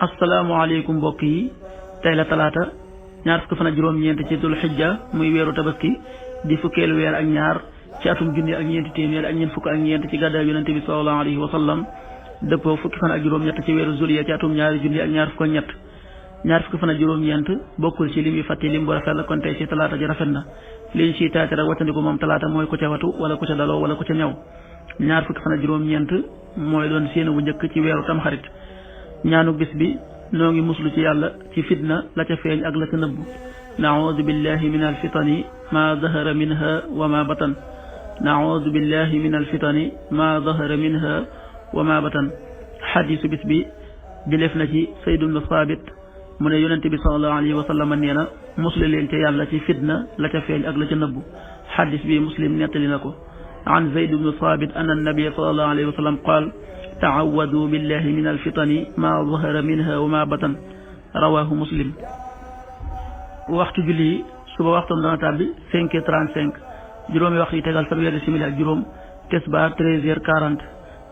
asalaamaaleykum mbokk yi tey la talaata ñaar fukki fan ak juróom-ñeent ci dul xijja muy weeru tabaski di fukkeelu weer ak ñaar ci atum junni ak ñeenti téeméer ak ñeent fukk ak ñeent ci gàddaay yonente bi sallallahu alayhi wa sallam dëppoo fukki fan ak juróom-ñett ci weeru juillet ci atum ñaari junni ak ñaar fukk ak ñett ñaar fukki fan ak juróom-ñeent bokkul ci lim yu fàtte lim bu rafet la kon tey ci talaata ji rafet na liñ ciy taati rek wàccandiku moom talaata mooy ku ca watu wala ku ca daloo wala ku ca ñaw ñaar fukki fan ak juróom-ñeent mooy doon séenu bu njëkk ci weeru tamxarit ñaanu bis bi noo ngi muslu ci yàlla ci fitna la ca feeñ ak la ca nëbbu naaudu billahi min alfitani ma dahara minha wa ma batan naaudu billahi min alfitani ma dahara minha wa ma batan xadisu bis bi jëleef na ci Sayd ibn Saabit mu ne yonente bi sallallahu alayhi wa sallam nee na musle leen ca yàlla ci fitna la ca feeñ ak la ca nëbbu xadis bi Muslim nettali na ko an Zayd ibn Saabit anna nabiyya sallallahu alayhi wa sallam qaal taawadu billahi min alfitani ma zahara minha wa ma batan rawahu Muslim. waxtu julli yi suba waxtoom dana tàbbi 5h35 juróomi waxtu yi tegal fanweeri simili ak juróom tisbaar 13h40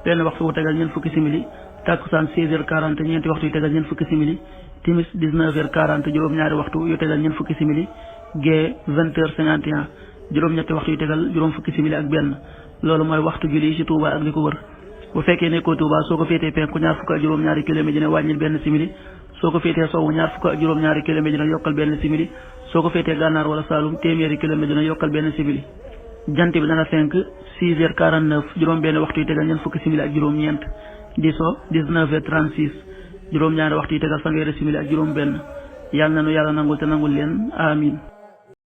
benn waxtu wu tegal ñeent fukki simili takkusaan 16h40 ñeenti waxtu yu tegal ñeent fukki simili timis 19h40 juróom-ñaari waxtu yu tegal ñeent fukki simili gee 20h51 juróom-ñetti waxtu yu tegal juróom fukki simili ak benn loolu mooy waxtu julli ci Touba ak li ko wër. bu fekkee nekkoo Touba soo ko féetee penku ñaar fukk ak juróom-ñaari kilomètre dina wàññil benn simili soo ko féetee sowwu ñaar fukk ak juróom-ñaari kilomètre dina yokkal benn simili soo ko féetee gànnaar wala Saalum téeméeri kilomètre dina yokkal benn simili jant bi dana fenk 6h49 juróom benn waxtu yu tegal ñeent fukki simili ak juróom-ñeent di so 19h36 juróom-ñaari waxtu yu tegal fanweeri simili ak juróom benn yàlla na nu yàlla nangul te nangul leen amin